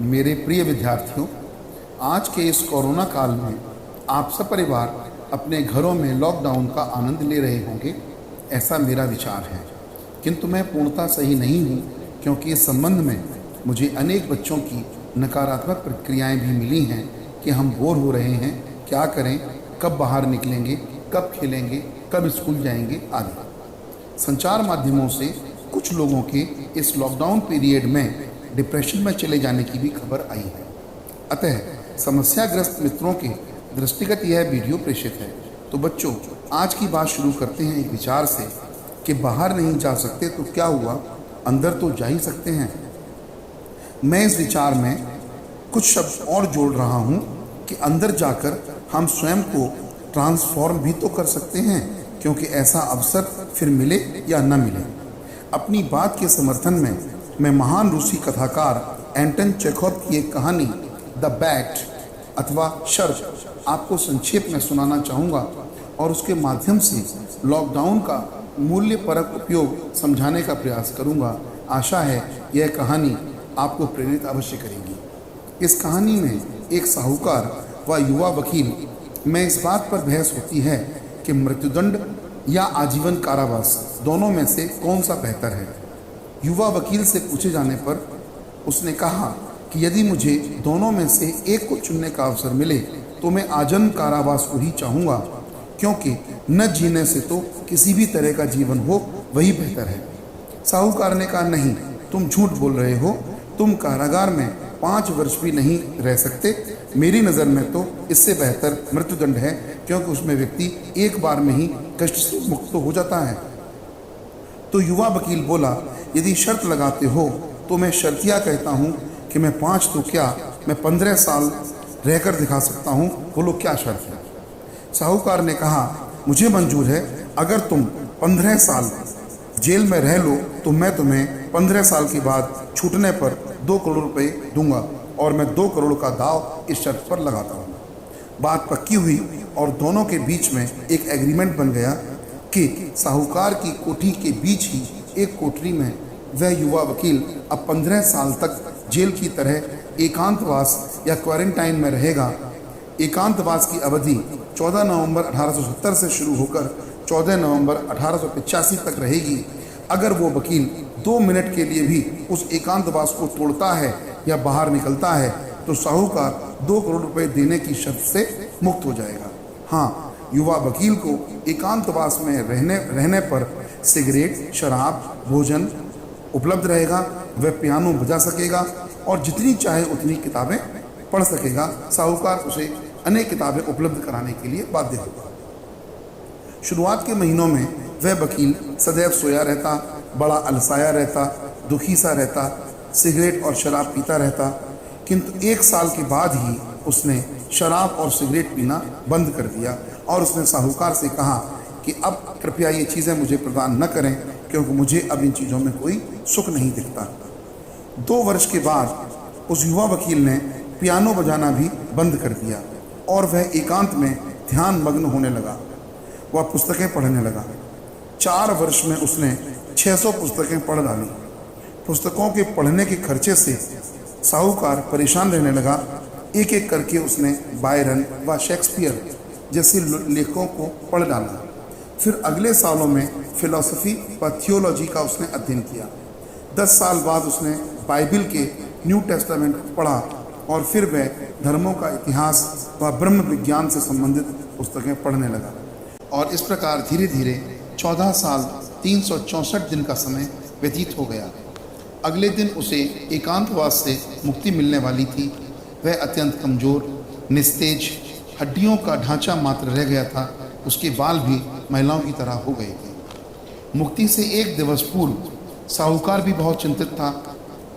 मेरे प्रिय विद्यार्थियों, आज के इस कोरोना काल में आप सब परिवार अपने घरों में लॉकडाउन का आनंद ले रहे होंगे, ऐसा मेरा विचार है। किंतु मैं पूर्णतः सही नहीं हूँ, क्योंकि इस संबंध में मुझे अनेक बच्चों की नकारात्मक प्रतिक्रियाएं भी मिली हैं कि हम बोर हो रहे हैं, क्या करें, कब बाहर निकलेंगे, कब खेलेंगे, कब स्कूल जाएंगे आदि। संचार माध्यमों से कुछ लोगों के इस लॉकडाउन पीरियड में डिप्रेशन में चले जाने की भी खबर आई है। अतः समस्याग्रस्त मित्रों के दृष्टिगत यह वीडियो प्रेषित है। तो बच्चों, आज की बात शुरू करते हैं एक विचार से कि बाहर नहीं जा सकते तो क्या हुआ, अंदर तो जा ही सकते हैं। मैं इस विचार में कुछ शब्द और जोड़ रहा हूँ कि अंदर जाकर हम स्वयं को ट्रांसफॉर्म भी तो कर सकते हैं, क्योंकि ऐसा अवसर फिर मिले या न मिले। अपनी बात के समर्थन में मैं महान रूसी कथाकार एंटन चेखोव की एक कहानी द बैट अथवा शर्त आपको संक्षेप में सुनाना चाहूँगा और उसके माध्यम से लॉकडाउन का मूल्यपरक उपयोग समझाने का प्रयास करूँगा। आशा है यह कहानी आपको प्रेरित अवश्य करेगी। इस कहानी में एक साहूकार व युवा वकील में इस बात पर बहस होती है कि मृत्युदंड या आजीवन कारावास दोनों में से कौन सा बेहतर है। युवा वकील से पूछे जाने पर उसने कहा कि यदि मुझे दोनों में से एक को चुनने का अवसर मिले तो मैं आजीवन कारावास को ही चाहूँगा, क्योंकि न जीने से तो किसी भी तरह का जीवन हो वही बेहतर है। साहूकार ने कहा, नहीं, तुम झूठ बोल रहे हो, तुम कारागार में 5 वर्ष भी नहीं रह सकते। मेरी नज़र में तो इससे बेहतर मृत्युदंड है, क्योंकि उसमें व्यक्ति एक बार में ही कष्ट से मुक्त हो जाता है। तो युवा वकील बोला, यदि शर्त लगाते हो तो मैं शर्तिया कहता हूँ कि मैं 5 तो क्या, मैं 15 साल रहकर दिखा सकता हूँ। बोलो क्या शर्त है। साहूकार ने कहा, मुझे मंजूर है, अगर तुम 15 साल जेल में रह लो तो मैं तुम्हें 15 साल के बाद छूटने पर 2 करोड़ रुपए दूंगा, और मैं 2 करोड़ का दाव इस शर्त पर लगाता हूँ। बात पक्की हुई और दोनों के बीच में एक एग्रीमेंट बन गया कि साहूकार की कोठी के बीच ही एक कोठरी में वह युवा वकील अब 15 साल तक जेल की तरह एकांतवास या क्वारंटाइन में रहेगा। एकांतवास की अवधि 14 नवंबर 1870 से शुरू होकर 14 नवंबर 1885 तक रहेगी। अगर वो वकील 2 मिनट के लिए भी उस एकांतवास को तोड़ता है या बाहर निकलता है तो साहूकार 2 करोड़ रुपए देने की शर्त से मुक्त हो जाएगा। हाँ, युवा वकील को एकांतवास में रहने पर सिगरेट, शराब, भोजन उपलब्ध रहेगा। वह पियानो बजा सकेगा और जितनी चाहे उतनी किताबें पढ़ सकेगा। साहूकार उसे अनेक किताबें उपलब्ध कराने के लिए बाध्य होगा। शुरुआत के महीनों में वह वकील सदैव सोया रहता, बड़ा अलसाया रहता, दुखी सा रहता, सिगरेट और शराब पीता रहता। किंतु 1 साल के बाद ही उसने शराब और सिगरेट पीना बंद कर दिया और उसने साहूकार से कहा कि अब कृपया ये चीज़ें मुझे प्रदान न करें, क्योंकि मुझे अब इन चीज़ों में कोई सुख नहीं दिखता। 2 वर्ष के बाद उस युवा वकील ने पियानो बजाना भी बंद कर दिया और वह एकांत में ध्यान मग्न होने लगा। वह पुस्तकें पढ़ने लगा। 4 वर्ष में उसने 600 पुस्तकें पढ़ डाली। पुस्तकों के पढ़ने के खर्चे से साहूकार परेशान रहने लगा। एक एक करके उसने बायरन व शेक्सपियर जैसे लेखकों को पढ़ डाला। फिर अगले सालों में फिलॉसफी व थियोलॉजी का उसने अध्ययन किया। 10 साल बाद उसने बाइबिल के न्यू टेस्टामेंट पढ़ा और फिर वह धर्मों का इतिहास व ब्रह्म विज्ञान से संबंधित पुस्तकें पढ़ने लगा। और इस प्रकार धीरे धीरे 14 साल 364 दिन का समय व्यतीत हो गया। अगले दिन उसे एकांतवास से मुक्ति मिलने वाली थी। वह अत्यंत कमज़ोर, निस्तेज, हड्डियों का ढांचा मात्र रह गया था। उसके बाल भी महिलाओं की तरह हो गए थे। मुक्ति से 1 दिवस पूर्व साहूकार भी बहुत चिंतित था।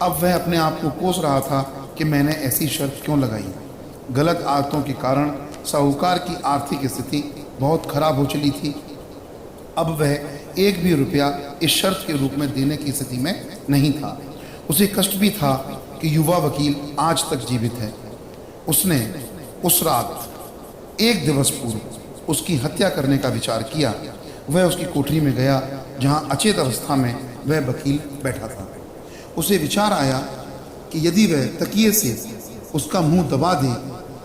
अब वह अपने आप को कोस रहा था कि मैंने ऐसी शर्त क्यों लगाई। गलत आदतों के कारण साहूकार की आर्थिक स्थिति बहुत खराब हो चली थी। अब वह 1 भी रुपया इस शर्त के रूप में देने की स्थिति में नहीं था। उसे कष्ट भी था कि युवा वकील आज तक जीवित है। उसने उस रात 1 दिवस पूर्व उसकी हत्या करने का विचार किया। वह उसकी कोठरी में गया जहां अचेत अवस्था में वह वकील बैठा था। उसे विचार आया कि यदि वह तकिए से उसका मुंह दबा दे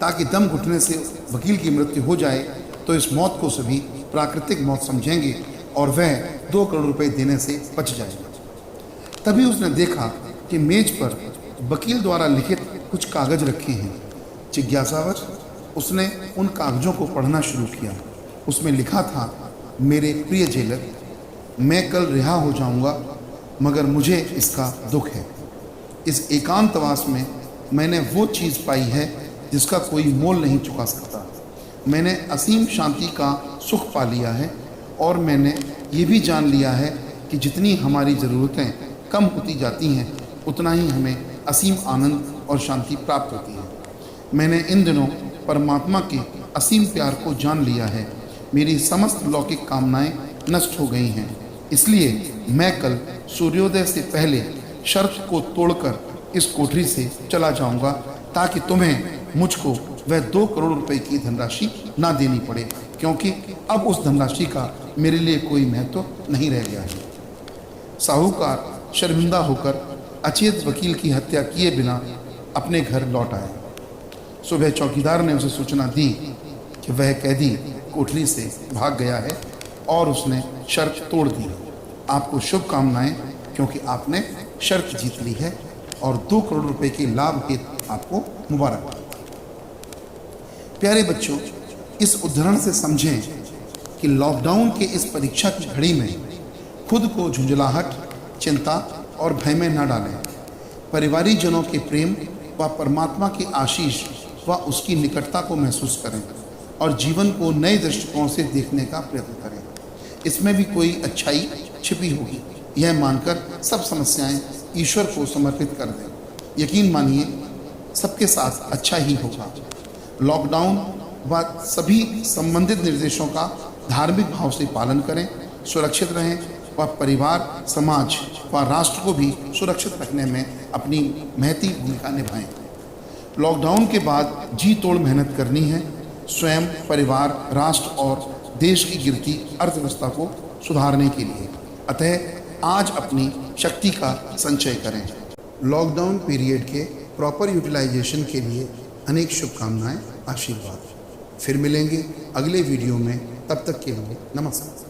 ताकि दम घुटने से वकील की मृत्यु हो जाए तो इस मौत को सभी प्राकृतिक मौत समझेंगे और वह 2 करोड़ रुपए देने से बच जाएगा। तभी उसने देखा कि मेज पर वकील द्वारा लिखित कुछ कागज रखे हैं। जिज्ञासावश उसने उन कागजों को पढ़ना शुरू किया। उसमें लिखा था, मेरे प्रिय जेलर, मैं कल रिहा हो जाऊंगा, मगर मुझे इसका दुख है। इस एकांतवास में मैंने वो चीज़ पाई है जिसका कोई मोल नहीं चुका सकता। मैंने असीम शांति का सुख पा लिया है और मैंने ये भी जान लिया है कि जितनी हमारी ज़रूरतें कम होती जाती हैं उतना ही हमें असीम आनंद और शांति प्राप्त होती है। मैंने इन दिनों परमात्मा के असीम प्यार को जान लिया है। मेरी समस्त लौकिक कामनाएं नष्ट हो गई हैं। इसलिए मैं कल सूर्योदय से पहले शर्त को तोड़कर इस कोठरी से चला जाऊंगा ताकि तुम्हें मुझको वह 2 करोड़ रुपए की धनराशि ना देनी पड़े, क्योंकि अब उस धनराशि का मेरे लिए कोई महत्व नहीं रह गया है। साहूकार शर्मिंदा होकर अचेत वकील की हत्या किए बिना अपने घर लौट आया। सुबह चौकीदार ने उसे सूचना दी कि वह कैदी कोठरी से भाग गया है और उसने शर्त तोड़ दी। आपको शुभकामनाएं, क्योंकि आपने शर्त जीत ली है और 2 करोड़ रुपए के लाभ हेतु आपको मुबारक। प्यारे बच्चों, इस उदाहरण से समझें कि लॉकडाउन के इस परीक्षा की घड़ी में खुद को झुंझलाहट, चिंता और भय में न डालें। परिवारीजनों के प्रेम व परमात्मा की आशीष व उसकी निकटता को महसूस करें और जीवन को नए दृष्टिकोण से देखने का प्रयत्न करें। इसमें भी कोई अच्छाई छिपी होगी, यह मानकर सब समस्याएं ईश्वर को समर्पित कर दें। यकीन मानिए, सबके साथ अच्छा ही होगा। लॉकडाउन व सभी संबंधित निर्देशों का धार्मिक भाव से पालन करें, सुरक्षित रहें व परिवार, समाज व राष्ट्र को भी सुरक्षित रखने में अपनी महती भूमिका निभाएं। लॉकडाउन के बाद जी तोड़ मेहनत करनी है, स्वयं, परिवार, राष्ट्र और देश की गिरती अर्थव्यवस्था को सुधारने के लिए। अतः आज अपनी शक्ति का संचय करें। लॉकडाउन पीरियड के प्रॉपर यूटिलाइजेशन के लिए अनेक शुभकामनाएं, आशीर्वाद। फिर मिलेंगे अगले वीडियो में, तब तक के लिए नमस्कार।